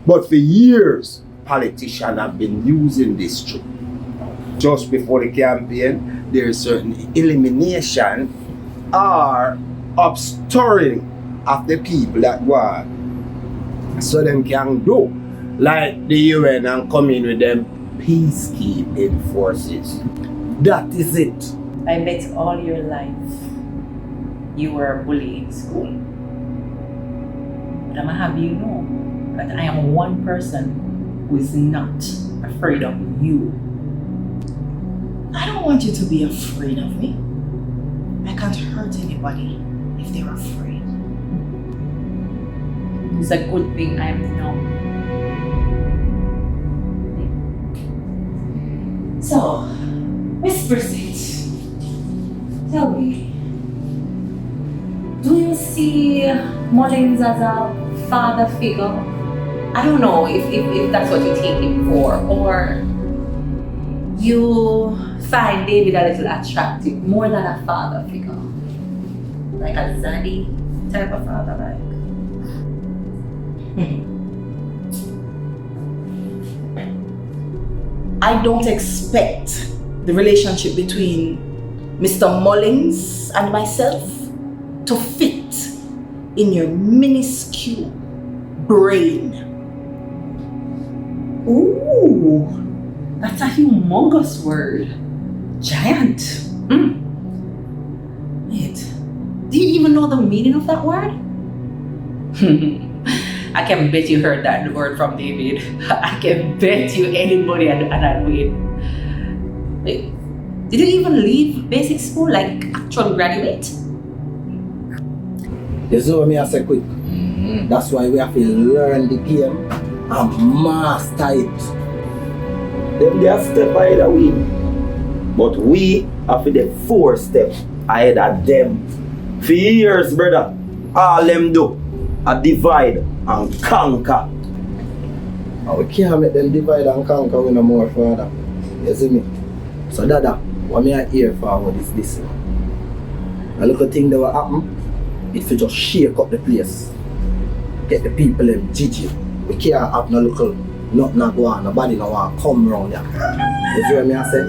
But for years, politicians have been using this trick. Just before the campaign, there is certain elimination or upstirring of the people that want. So them can do like the UN and come in with them peacekeeping forces. That is it. I bet all your life you were a bully in school. But I'm gonna have you know that I am one person who is not afraid of you. I don't want you to be afraid of me. I can't hurt anybody if they're afraid. It's a good thing I am numb. So, Xpressionz, tell me, do you see Mullins as a father figure? I don't know if that's what you take him for, or you find David a little attractive more than a father figure, like a zaddy type of father, like. I don't expect the relationship between Mr. Mullins and myself to fit in your minuscule brain. Ooh, that's a humongous word. Giant. Wait, do you even know the meaning of that word? I can bet you heard that word from David. I can bet you anybody at that way. Wait, did you even leave basic school, like actually graduate? You see what I say quick? That's why we have to learn the game and master it. Them they are step ahead of we. But we have to the 4 steps ahead of them. For years, brother, all them do a divide and conquer. And we can't make them divide and conquer with no more further. You see me? So Dada, what me I hear forward is this. A little thing that will happen, if you just shake up the place, get the people them jiggy. We can't have no little nothing go on, nobody no want come round here. You see what me I say?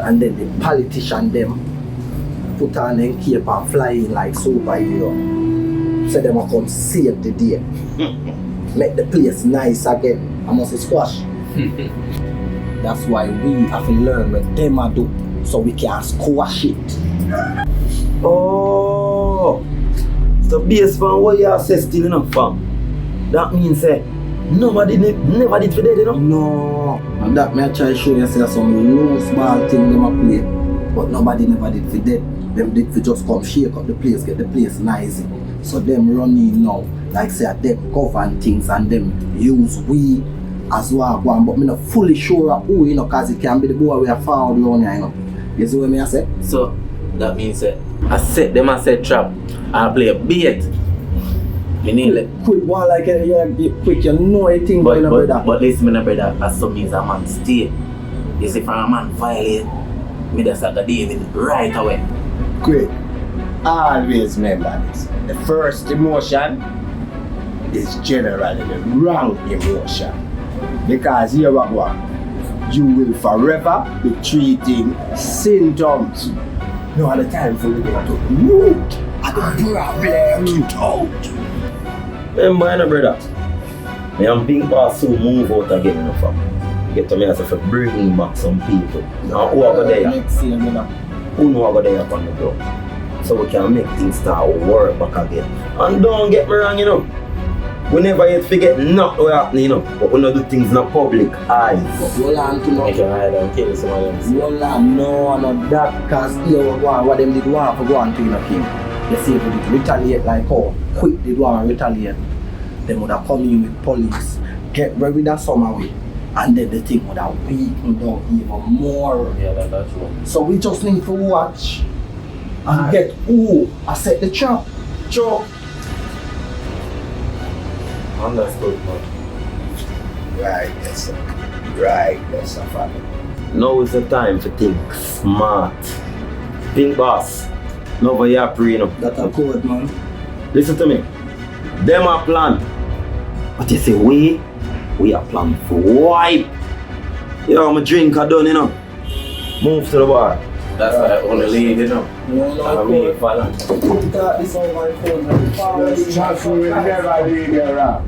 And then the politician them put on them cape and fly in like superhero. So them will come save the day. Make the place nice again. I must squash. That's why we have to learn what them a do so we can squash it. Oh, so based on what you say still enough fam. That means nobody never did for that, you know? No. And that may I try to show you some loose ball thing them a play. But nobody never did for that. Them did for just come shake up the place, get the place nice. So them running now, like say them govern things and them use we as well. But I'm not fully sure of who, you know, because it can be the boy we are found around here, you know. You see what I say? So that means I set them as a trap and I play a bait. Me need it. Quick one like quick, you know anything about brother. But listen, my brother, as some means a man stay. You see, for a man violate, me just like a David right away. Quick, always remember this. The first emotion is generally the wrong emotion. Because here what one, you will forever be treating symptoms. No other time for you to root at the problem out. Remember, brother, me and Pink Boss soon move out again, you know, fam. Get to me as if I bring back some people. Now, who are there? Who know over there on the ground? So we can make things start work back again. And don't get me wrong, you know. We never yet forget not what happening, you know. But we don't do things in the public eyes. Hold on to I can hide and kill some of them. Hold on, no, not that. Because here what them did want for go on to, you know, King. They say if they retaliate like how quick they do and retaliate, they would have come in with police, get rid of that summer way, and then the thing would have weakened down even more. Yeah, that's true. So we just need to watch and get who I set the trap. Sure. Understood, man. Right, yes sir. Right, yes sir, father. Now is the time to think smart. Think boss. No for your pre, you know. That's a code, man. Listen to me. Them a plan. But you see, we We are planning for wipe. Yo, my drink are done, you know. Move to the bar. That's why I only leave, you know. I mean, if I Put this on my phone. Trust me, we never leave your rap.